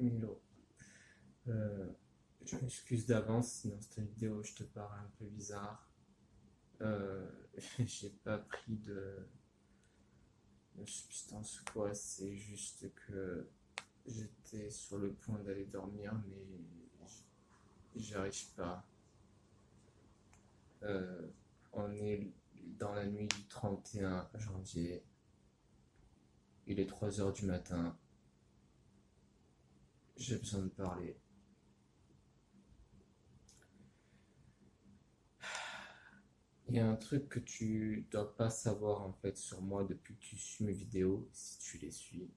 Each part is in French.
Milo. Euh, je m'excuse d'avance si dans cette vidéo je te parle un peu bizarre. Euh, j'ai pas pris de substance ou quoi, c'est juste que j'étais sur le point d'aller dormir, mais j'arrive pas. Euh, on est dans la nuit du 31 janvier, il est 3 heures du matin, j'ai besoin de parler. Il y a un truc que tu dois pas savoir en fait sur moi depuis que tu suis mes vidéos, si tu les suis.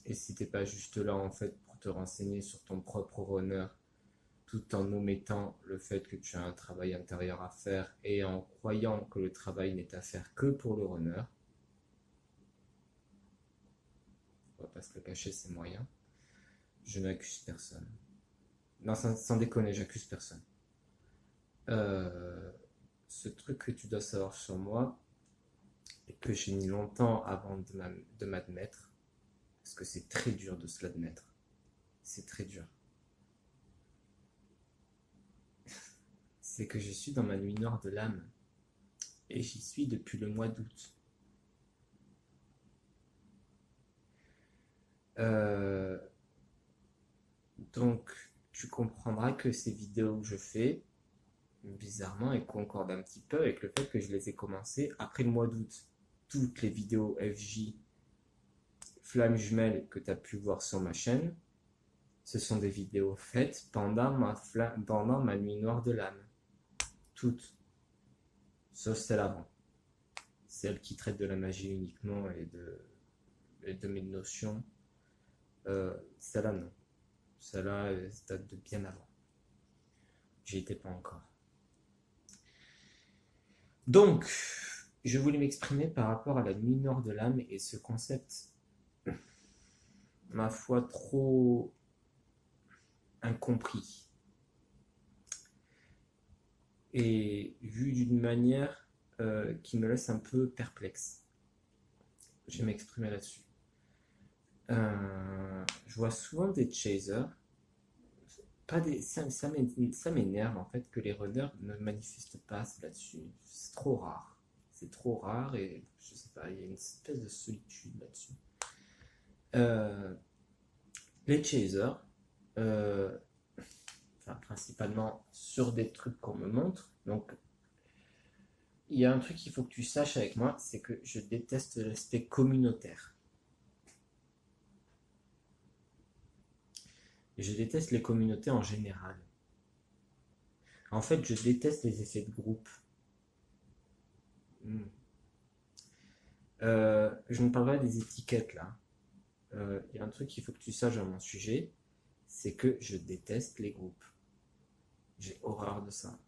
Et si t'es pas juste là en fait pour te renseigner sur ton propre runner, tout en omettant le fait que tu as un travail intérieur à faire et en croyant que le travail n'est à faire que pour le runner, on va pas se le cacher, c'est moyen. Je n'accuse personne. Non, sans déconner, j'accuse personne. Euh, Ce truc que tu dois savoir sur moi, et que j'ai mis longtemps avant de m'admettre, parce que c'est très dur de se l'admettre. C'est très dur. C'est que je suis dans ma nuit noire de l'âme. Et j'y suis depuis le mois d'août. Euh, donc, tu comprendras que ces vidéos que je fais, bizarrement, elles concordent un petit peu avec le fait que je les ai commencées après le mois d'août. Toutes les vidéos FJ, flammes jumelles que tu as pu voir sur ma chaîne, ce sont des vidéos faites pendant ma nuit noire de l'âme. Toutes. Sauf celle avant. Celle qui traite de la magie uniquement et de mes notions. Celle-là, non. Celle-là, date de bien avant. J'y étais pas encore. Donc, je voulais m'exprimer par rapport à la nuit nord de l'âme et ce concept, ma foi, trop incompris et vu d'une manière qui me laisse un peu perplexe. Je vais m'exprimer là-dessus. Je vois souvent des chasers, pas des, ça m'énerve en fait que les runners ne manifestent pas là-dessus. C'est trop rare. C'est trop rare et je sais pas, il y a une espèce de solitude là-dessus. Euh, les chasers, euh, enfin, principalement sur des trucs qu'on me montre. Donc, il y a un truc qu'il faut que tu saches avec moi, c'est que je déteste l'aspect communautaire. Je déteste les communautés en général. En fait, je déteste les effets de groupe. Hmm. Je ne parle pas des étiquettes là. Il y a un truc qu'il faut que tu saches à mon sujet, c'est que je déteste les groupes. J'ai horreur de ça.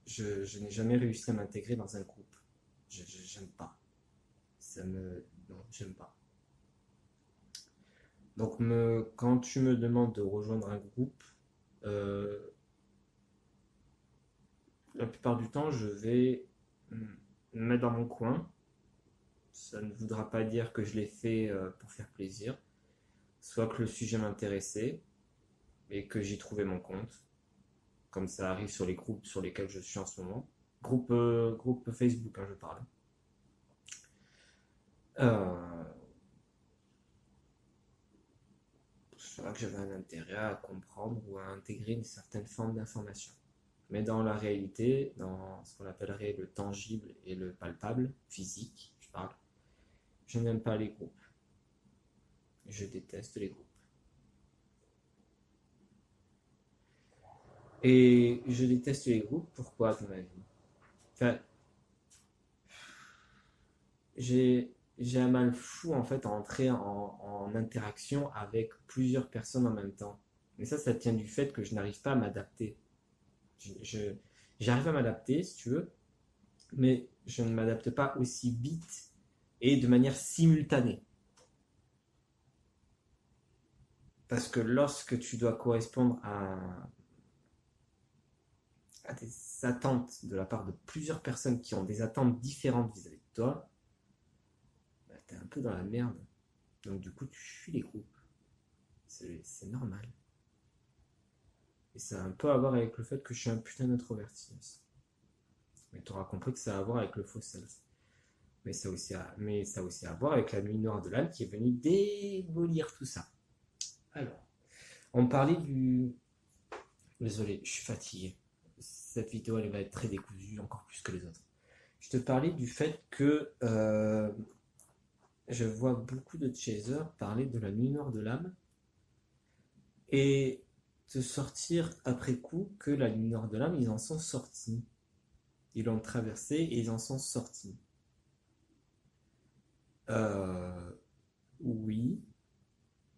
Je n'ai jamais réussi à m'intégrer dans un groupe. J'aime pas. Ça me. Non, j'aime pas. Donc, quand tu me demandes de rejoindre un groupe, euh, la plupart du temps, je vais me mettre dans mon coin. Ça ne voudra pas dire que je l'ai fait pour faire plaisir. Soit que le sujet m'intéressait et que j'y trouvais mon compte, comme ça arrive sur les groupes sur lesquels je suis en ce moment. Groupe Facebook, hein, je parle. Euh, Soit que j'avais un intérêt à comprendre ou à intégrer une certaine forme d'information. Mais dans la réalité, dans ce qu'on appellerait le tangible et le palpable, physique, je parle, je n'aime pas les groupes. Je déteste les groupes. Et je déteste les groupes, pourquoi à ton avis? Enfin, j'ai un mal fou en fait à entrer en interaction avec plusieurs personnes en même temps. Mais ça tient du fait que je n'arrive pas à m'adapter. Je- J'arrive à m'adapter, si tu veux, mais je ne m'adapte pas aussi vite et de manière simultanée. Parce que lorsque tu dois correspondre à des attentes de la part de plusieurs personnes qui ont des attentes différentes vis-à-vis de toi, bah, t'es un peu dans la merde. Donc du coup, tu fuis les groupes. C'est normal. Et ça a un peu à voir avec le fait que je suis un putain d'introverti aussi. Mais tu auras compris que ça a à voir avec le faux self. Mais ça a aussi à voir avec la nuit noire de l'âme qui est venue démolir tout ça. Alors, on parlait du... Désolé, je suis fatigué. Cette vidéo, elle va être très décousue, encore plus que les autres. Je te parlais du fait que je vois beaucoup de chasers parler de la nuit noire de l'âme et te sortir après coup que la nuit noire de l'âme, ils en sont sortis. Ils l'ont traversée et ils en sont sortis. Euh, oui,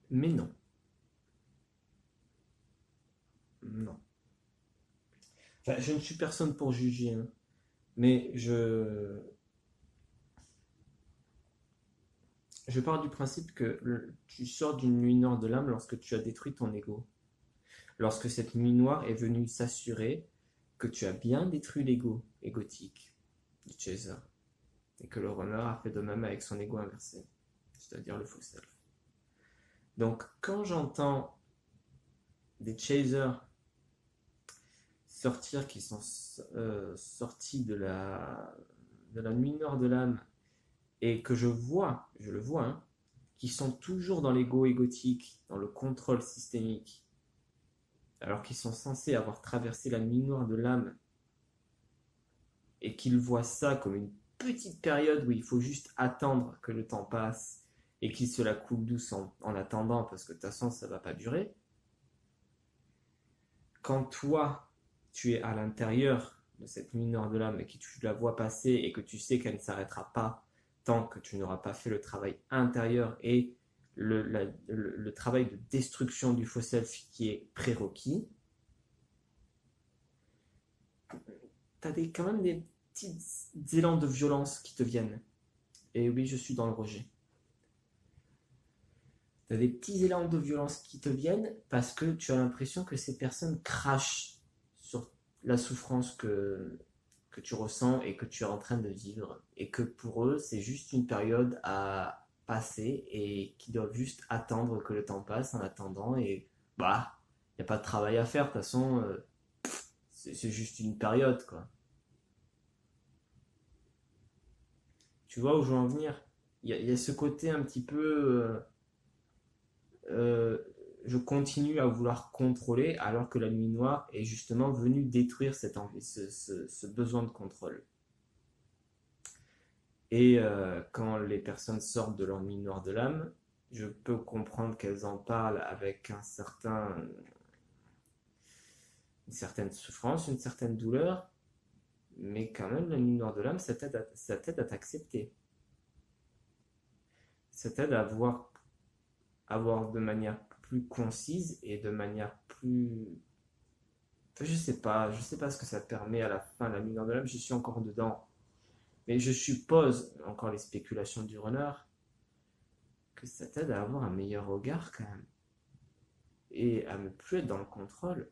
mais non. Non. Enfin, je ne suis personne pour juger, hein, mais je pars du principe que tu sors d'une nuit noire de l'âme lorsque tu as détruit ton ego. Lorsque cette nuit noire est venue s'assurer que tu as bien détruit l'ego égotique du chaser et que le runner a fait de même avec son ego inversé, c'est-à-dire le faux self. Donc quand j'entends des chasers sortir qui sont sortis de la nuit noire de l'âme et que je le vois, hein, qui sont toujours dans l'ego égotique, dans le contrôle systémique, alors qu'ils sont censés avoir traversé la nuit noire de l'âme et qu'ils voient ça comme une petite période où il faut juste attendre que le temps passe et qu'ils se la coulent douce en attendant parce que de toute façon ça va pas durer. Quand toi tu es à l'intérieur de cette nuit noire de l'âme et que tu la vois passer et que tu sais qu'elle ne s'arrêtera pas tant que tu n'auras pas fait le travail intérieur et le travail de destruction du faux self qui est prérequis, tu as quand même des petits élans de violence qui te viennent. Et oui, je suis dans le rejet. Tu as des petits élans de violence qui te viennent parce que tu as l'impression que ces personnes crachent sur la souffrance que tu ressens et que tu es en train de vivre. Et que pour eux, c'est juste une période à passer et qu'ils doivent juste attendre que le temps passe en attendant. Et bah, il n'y a pas de travail à faire. De toute façon, c'est juste une période, quoi. Tu vois où je veux en venir? Il y a ce côté un petit peu euh, je continue à vouloir contrôler alors que la nuit noire est justement venue détruire cette envie, ce besoin de contrôle. Et quand les personnes sortent de leur nuit noire de l'âme, je peux comprendre qu'elles en parlent avec une certaine souffrance, une certaine douleur, mais quand même la nuit noire de l'âme, ça t'aide à t'accepter. Ça t'aide à voir de manière plus concise et de manière plus... je sais pas ce que ça permet à la fin, la nuit noire de l'âme, je suis encore dedans. Mais je suppose, encore les spéculations du runner, que ça t'aide à avoir un meilleur regard quand même. Et à ne plus être dans le contrôle.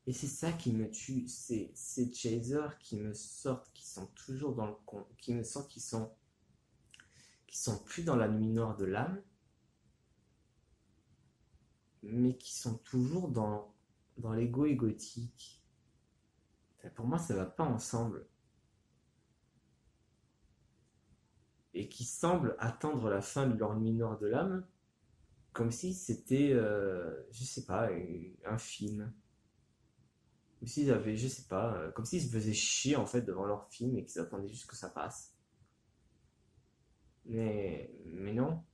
Et c'est ça qui me tue. C'est ces chasers qui me sortent, qui sont toujours dans le qui me sortent, qui sont plus dans la nuit noire de l'âme, mais qui sont toujours dans l'ego égotique. Enfin, pour moi, ça va pas ensemble. Et qui semblent attendre la fin de leur nuit noire de l'âme comme si c'était, je sais pas, un film. Comme s'ils avaient, je sais pas, comme s'ils se faisaient chier en fait devant leur film et qu'ils attendaient juste que ça passe. Mais non,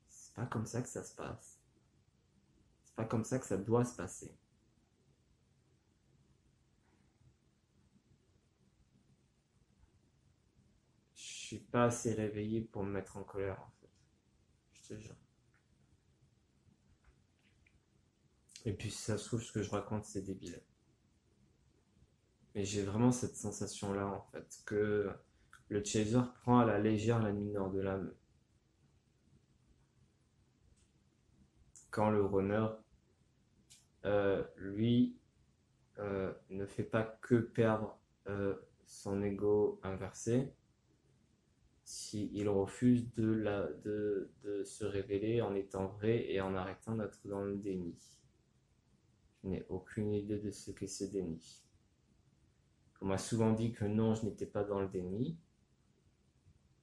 c'est pas comme ça que ça se passe. C'est pas comme ça que ça doit se passer. Je suis pas assez réveillé pour me mettre en colère en fait. Je te jure. Et puis si ça se trouve, ce que je raconte, c'est débile. Mais j'ai vraiment cette sensation-là en fait, que le chaser prend à la légère la nuit nord de l'âme. Quand le runner, lui, ne fait pas que perdre son ego inversé, s'il refuse de se révéler en étant vrai et en arrêtant d'être dans le déni. Je n'ai aucune idée de ce qu'est ce déni. On m'a souvent dit que non, je n'étais pas dans le déni.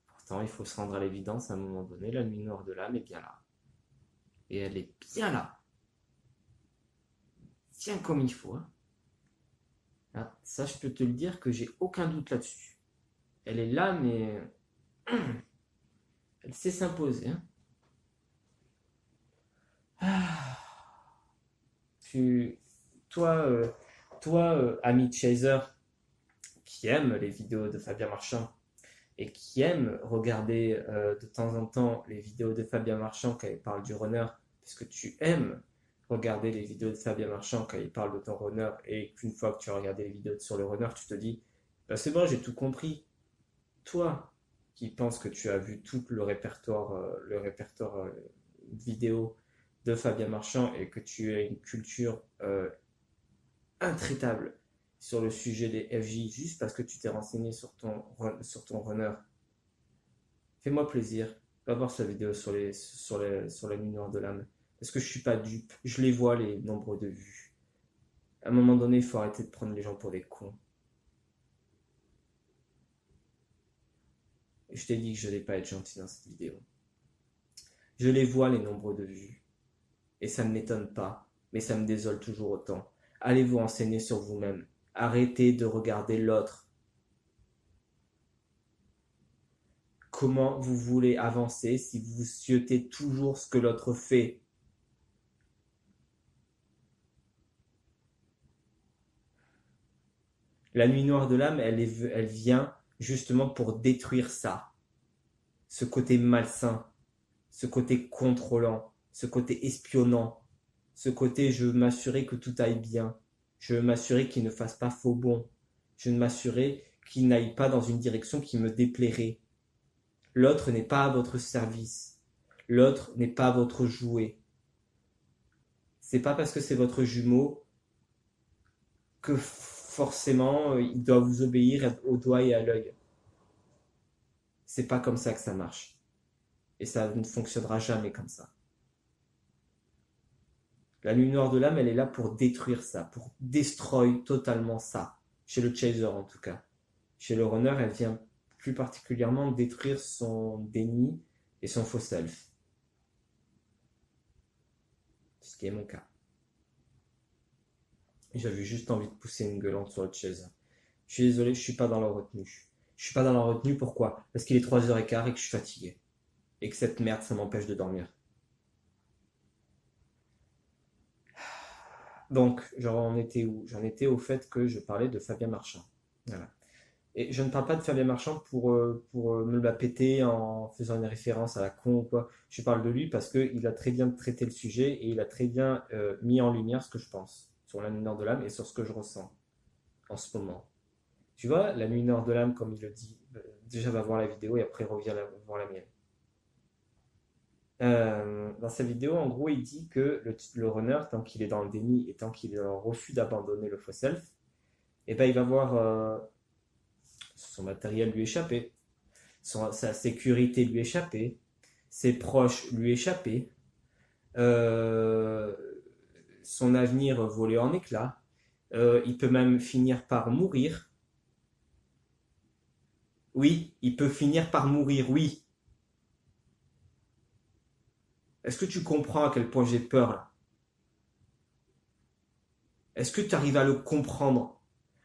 Pourtant, il faut se rendre à l'évidence à un moment donné, la nuit noire de l'âme est bien là. Et elle est bien là. Tiens comme il faut. Hein. Ah, ça, je peux te le dire que j'ai aucun doute là-dessus. Elle est là, mais elle sait s'imposer. Hein. Ah, tu, toi, ami Chaser, qui aime les vidéos de Fabien Marchand et qui aime regarder de temps en temps les vidéos de Fabien Marchand quand il parle du runner, parce que tu aimes regarder les vidéos de Fabien Marchand quand il parle de ton runner et qu'une fois que tu as regardé les vidéos sur le runner, tu te dis bah, c'est bon, j'ai tout compris. Toi qui penses que tu as vu tout le répertoire vidéo de Fabien Marchand et que tu as une culture intraitable sur le sujet des FJ juste parce que tu t'es renseigné sur ton runner, fais-moi plaisir, va voir sa vidéo sur la nuit noire de l'âme. Parce que je suis pas dupe, je les vois les nombres de vues. À un moment donné, il faut arrêter de prendre les gens pour des cons. Et je t'ai dit que je n'allais pas être gentil dans cette vidéo. Je les vois les nombres de vues. Et ça ne m'étonne pas, mais ça me désole toujours autant. Allez vous renseigner sur vous-même. Arrêtez de regarder l'autre. Comment vous voulez avancer si vous siotez toujours ce que l'autre fait? La nuit noire de l'âme, elle vient justement pour détruire ça. Ce côté malsain, ce côté contrôlant, ce côté espionnant, ce côté je veux m'assurer que tout aille bien, je veux m'assurer qu'il ne fasse pas faux bond, je veux m'assurer qu'il n'aille pas dans une direction qui me déplairait. L'autre n'est pas à votre service, l'autre n'est pas votre jouet. C'est pas parce que c'est votre jumeau que forcément il doit vous obéir au doigt et à l'œil. C'est pas comme ça que ça marche. Et ça ne fonctionnera jamais comme ça. La nuit noire de l'âme, elle est là pour détruire ça, pour destroy totalement ça. Chez le chaser en tout cas. Chez le runner, elle vient plus particulièrement détruire son déni et son faux self. Ce qui est mon cas. J'avais juste envie de pousser une gueulante sur le chaser. Je suis désolé, je suis pas dans la retenue. Je suis pas dans la retenue, pourquoi? Parce qu'il est 3h15 et que je suis fatigué. Et que cette merde, ça m'empêche de dormir. Donc, j'en étais où? J'en étais au fait que je parlais de Fabien Marchand. Voilà. Et je ne parle pas de Fabien Marchand pour me la péter en faisant une référence à la con ou quoi. Je parle de lui parce qu'il a très bien traité le sujet et il a très bien mis en lumière ce que je pense sur la nuit nord de l'âme et sur ce que je ressens en ce moment. Tu vois, la nuit nord de l'âme, comme il le dit, déjà va voir la vidéo et après reviens voir la mienne. Dans sa vidéo, en gros, il dit que le runner, tant qu'il est dans le déni et tant qu'il est dans le refus d'abandonner le faux self, eh ben, il va voir son matériel lui échapper, sa sécurité lui échapper, ses proches lui échapper, euh, son avenir voler en éclats. Il peut même finir par mourir. Oui, il peut finir par mourir, oui. Est-ce que tu comprends à quel point j'ai peur là? Est-ce que tu arrives à le comprendre?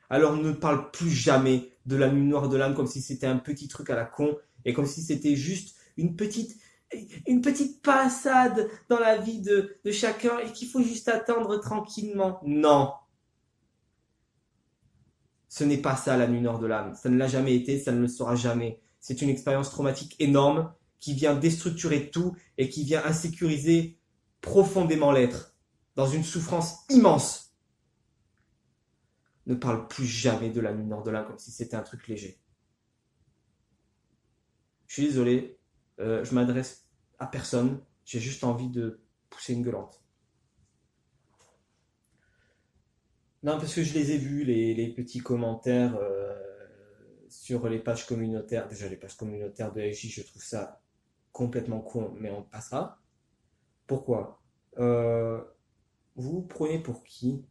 Alors ne parle plus jamais de la nuit noire de l'âme comme si c'était un petit truc à la con et comme si c'était juste une petite passade dans la vie de chacun et qu'il faut juste attendre tranquillement. Non, ce n'est pas ça la nuit noire de l'âme. Ça ne l'a jamais été, ça ne le sera jamais. C'est une expérience traumatique énorme qui vient déstructurer tout et qui vient insécuriser profondément l'être dans une souffrance immense. Ne parle plus jamais de la nuit nord de l'âme comme si c'était un truc léger. Je suis désolé, je m'adresse à personne, j'ai juste envie de pousser une gueulante. Non, parce que je les ai vus, les petits commentaires sur les pages communautaires. Déjà, les pages communautaires de FJ, je trouve ça complètement con, mais on passera. Pourquoi? Euh, vous vous prenez pour qui?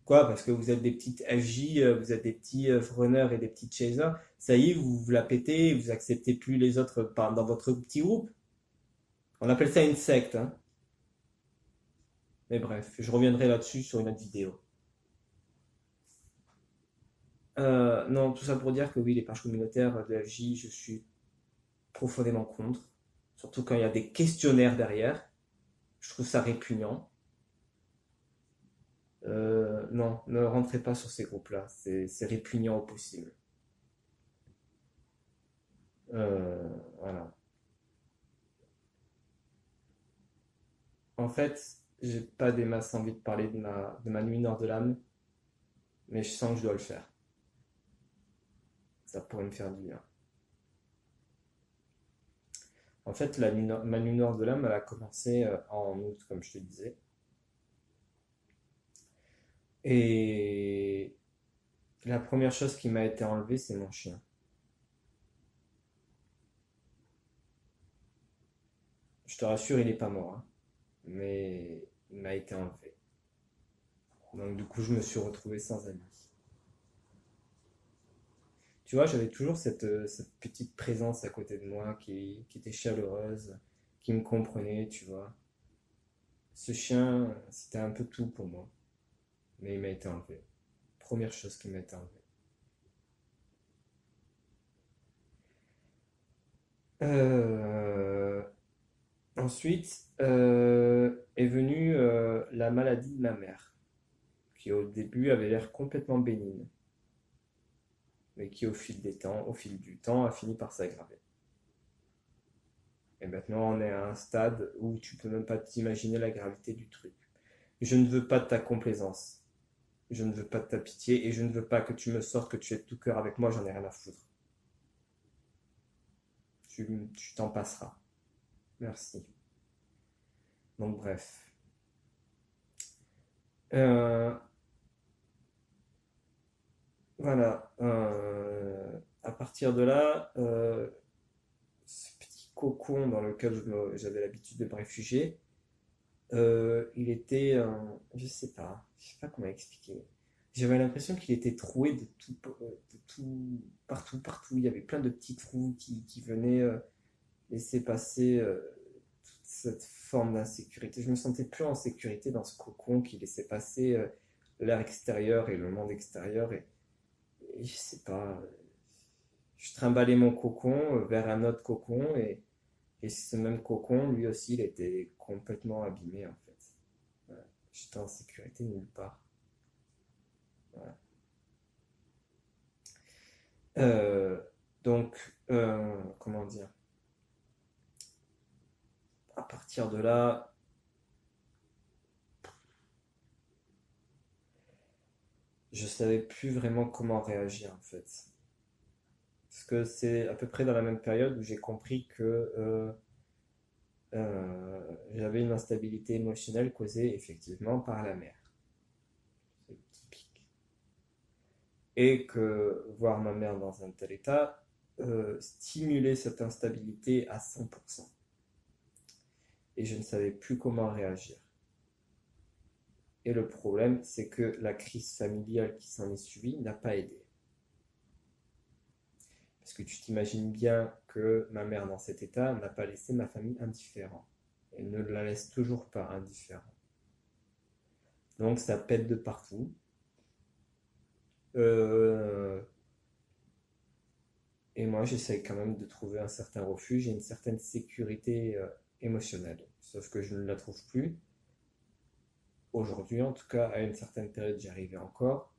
Quoi? Parce que vous êtes des petites FJ, vous êtes des petits runners et des petits chasers. Ça y est, vous la pétez, vous acceptez plus les autres dans votre petit groupe. On appelle ça une secte, hein. Mais bref, je reviendrai là-dessus sur une autre vidéo. Non, tout ça pour dire que oui, les pages communautaires de FJ, je suis profondément contre. Surtout quand il y a des questionnaires derrière. Je trouve ça répugnant. Non, ne rentrez pas sur ces groupes-là. C'est répugnant au possible. Voilà. En fait, j'ai pas des masses envie de parler de ma nuit nord de l'âme, mais je sens que je dois le faire. Ça pourrait me faire du bien. En fait, ma nuit nord de l'âme, elle a commencé en août, comme je te disais. Et la première chose qui m'a été enlevée, c'est mon chien. Je te rassure, il n'est pas mort, hein, mais il m'a été enlevé. Donc du coup, je me suis retrouvé sans ami. Tu vois, j'avais toujours cette petite présence à côté de moi qui était chaleureuse, qui me comprenait, tu vois. Ce chien, c'était un peu tout pour moi, mais il m'a été enlevé. Première chose qui m'a été enlevée. Euh, Ensuite est venue la maladie de ma mère, qui au début avait l'air complètement bénigne, mais qui au fil du temps, a fini par s'aggraver. Et maintenant, on est à un stade où tu peux même pas t'imaginer la gravité du truc. Je ne veux pas de ta complaisance, je ne veux pas de ta pitié, et je ne veux pas que tu me sortes que tu es de tout cœur avec moi, j'en ai rien à foutre. Tu t'en passeras. Merci. Donc bref. Euh, voilà. À partir de là, ce petit cocon dans lequel j'avais l'habitude de me réfugier, il était, je sais pas comment expliquer. J'avais l'impression qu'il était troué de tout, partout, partout. Il y avait plein de petits trous qui venaient laisser passer toute cette forme d'insécurité. Je me sentais plus en sécurité dans ce cocon qui laissait passer l'air extérieur et le monde extérieur. Et je sais pas, je trimballais mon cocon vers un autre cocon et ce même cocon, lui aussi, il était complètement abîmé en fait. Voilà. J'étais en sécurité nulle part. Voilà. Euh, donc, comment dire, à partir de là, je savais plus vraiment comment réagir en fait. Parce que c'est à peu près dans la même période où j'ai compris que j'avais une instabilité émotionnelle causée effectivement par la mer. C'est typique. Et que voir ma mère dans un tel état stimulait cette instabilité à 100%. Et je ne savais plus comment réagir. Et le problème, c'est que la crise familiale qui s'en est suivie n'a pas aidé. Parce que tu t'imagines bien que ma mère dans cet état n'a pas laissé ma famille indifférente. Elle ne la laisse toujours pas indifférente. Donc ça pète de partout. Euh, et moi, j'essaie quand même de trouver un certain refuge et une certaine sécurité émotionnelle. Sauf que je ne la trouve plus. Aujourd'hui, en tout cas, à une certaine période, j'y arrivais encore.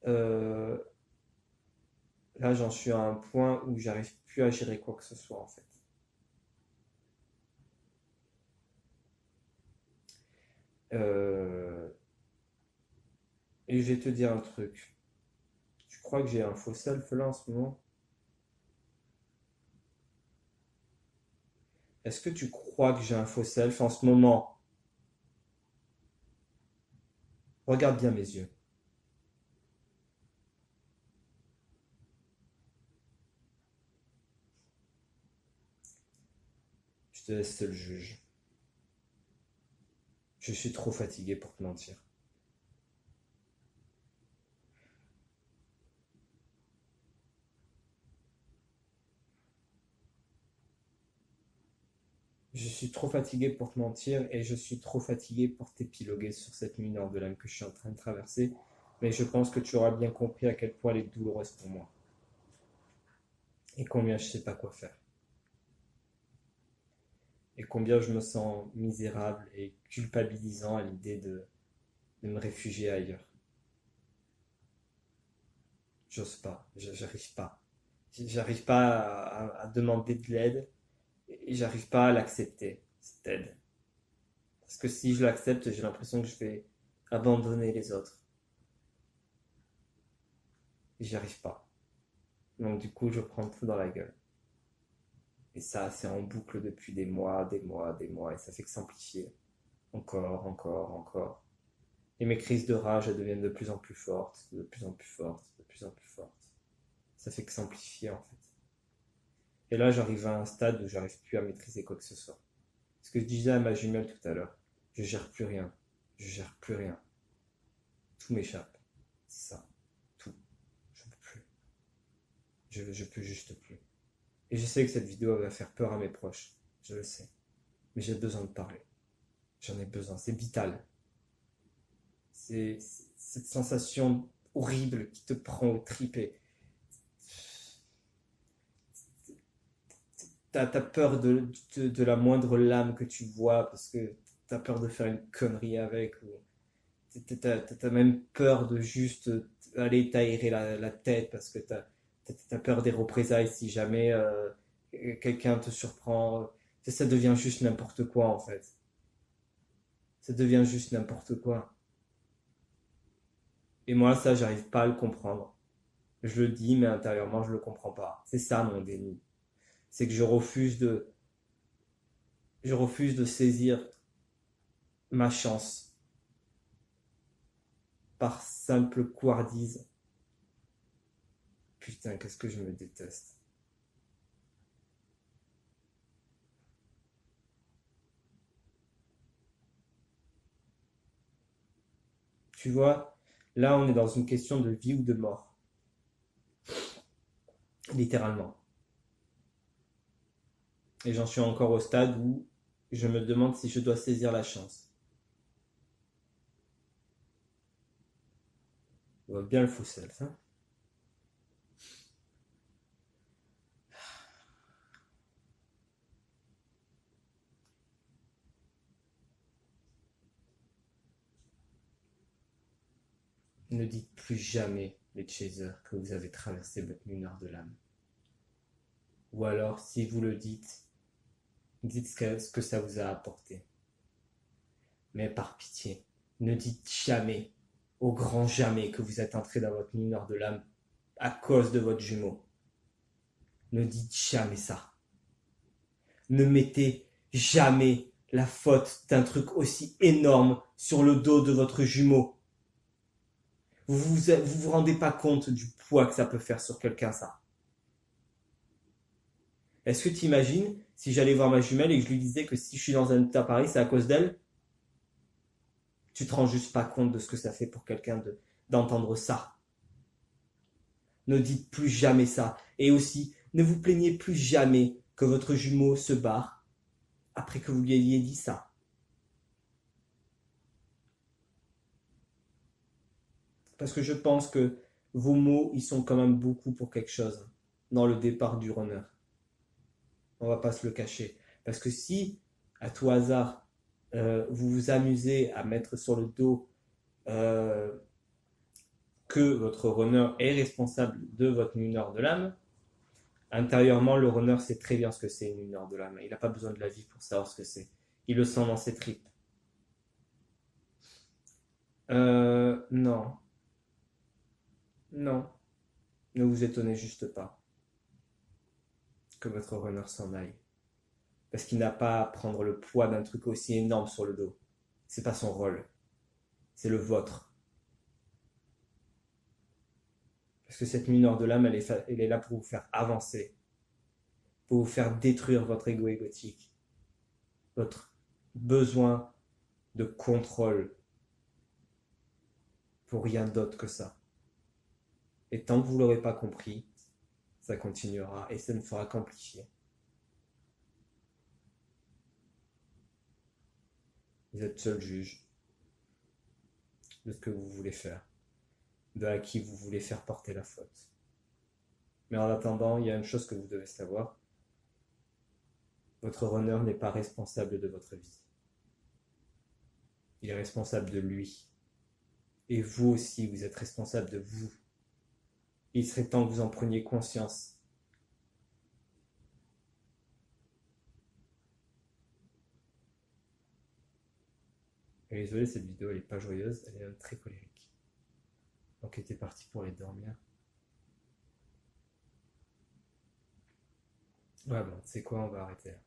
Euh, Là, j'en suis à un point où j'arrive plus à gérer quoi que ce soit, en fait. Euh, et je vais te dire un truc. Tu crois que j'ai un faux self là en ce moment? Est-ce que tu crois que j'ai un faux self en ce moment? Regarde bien mes yeux. Je te laisse seul juge. Je suis trop fatigué pour te mentir. Je suis trop fatigué pour te mentir et je suis trop fatigué pour t'épiloguer sur cette nuit nord de l'âme que je suis en train de traverser. Mais je pense que tu auras bien compris à quel point elle est douloureuse pour moi et combien je sais pas quoi faire et combien je me sens misérable et culpabilisant à l'idée de me réfugier ailleurs. J'ose pas, j'arrive pas. J'arrive pas à demander de l'aide et j'arrive pas à l'accepter, cette aide. Parce que si je l'accepte, j'ai l'impression que je vais abandonner les autres. Et j'y arrive pas. Donc du coup, je prends tout dans la gueule. Et ça, c'est en boucle depuis des mois, des mois, des mois. Et ça fait que s'amplifier. Encore, encore, encore. Et mes crises de rage, elles deviennent de plus en plus fortes, de plus en plus fortes, de plus en plus fortes. Ça fait que s'amplifier en fait. Et là, j'arrive à un stade où j'arrive plus à maîtriser quoi que ce soit. Ce que je disais à ma jumelle tout à l'heure, je gère plus rien. Je gère plus rien. Tout m'échappe. C'est ça. Tout. Je peux plus. Je peux juste plus. Et je sais que cette vidéo va faire peur à mes proches. Je le sais. Mais j'ai besoin de parler. J'en ai besoin. C'est vital. C'est cette sensation horrible qui te prend au tripes. T'as peur de la moindre lame que tu vois parce que t'as peur de faire une connerie avec. Ou t'as même peur de juste aller t'aérer la tête parce que t'as peur des représailles si jamais quelqu'un te surprend. Ça devient juste n'importe quoi en fait. Ça devient juste n'importe quoi. Et moi, ça, j'arrive pas à le comprendre. Je le dis, mais intérieurement, je le comprends pas. C'est ça mon déni. C'est que je refuse de saisir ma chance par simple couardise. Putain, qu'est-ce que je me déteste. Tu vois, là, on est dans une question de vie ou de mort. Littéralement. Et j'en suis encore au stade où je me demande si je dois saisir la chance. On voit bien le fossel, ça. Ne dites plus jamais, les chasers, que vous avez traversé votre lunaire de l'âme. Ou alors, si vous le dites ce que ça vous a apporté. Mais par pitié, ne dites jamais, au grand jamais, que vous êtes entré dans votre lunaire de l'âme à cause de votre jumeau. Ne dites jamais ça. Ne mettez jamais la faute d'un truc aussi énorme sur le dos de votre jumeau. Vous rendez pas compte du poids que ça peut faire sur quelqu'un, ça. Est-ce que tu imagines si j'allais voir ma jumelle et que je lui disais que si je suis dans un état pareil, c'est à cause d'elle? Tu te rends juste pas compte de ce que ça fait pour quelqu'un d'entendre ça. Ne dites plus jamais ça. Et aussi, ne vous plaignez plus jamais que votre jumeau se barre après que vous lui ayez dit ça. Parce que je pense que vos mots, ils sont quand même beaucoup pour quelque chose dans le départ du runner. On va pas se le cacher. Parce que si, à tout hasard, vous vous amusez à mettre sur le dos euh, que votre runner est responsable de votre lunaire de l'âme, intérieurement, le runner sait très bien ce que c'est une lunaire de l'âme. Il n'a pas besoin de la vie pour savoir ce que c'est. Il le sent dans ses tripes. Non, non, ne vous étonnez juste pas que votre runner s'en aille. Parce qu'il n'a pas à prendre le poids d'un truc aussi énorme sur le dos. C'est pas son rôle, c'est le vôtre. Parce que cette lunaire de l'âme, elle est là pour vous faire avancer, pour vous faire détruire votre ego égotique. votre besoin de contrôle pour rien d'autre que ça. Et tant que vous ne l'aurez pas compris, ça continuera et ça ne fera qu'amplifier. Vous êtes seul juge de ce que vous voulez faire, de à qui vous voulez faire porter la faute. Mais en attendant, il y a une chose que vous devez savoir. Votre runner n'est pas responsable de votre vie. Il est responsable de lui. Et vous aussi, vous êtes responsable de vous. Il serait temps que vous en preniez conscience. Et désolé, cette vidéo, elle n'est pas joyeuse, elle est même très colérique. Donc, elle était partie pour aller dormir. Ouais, bon, c'est quoi, on va arrêter là.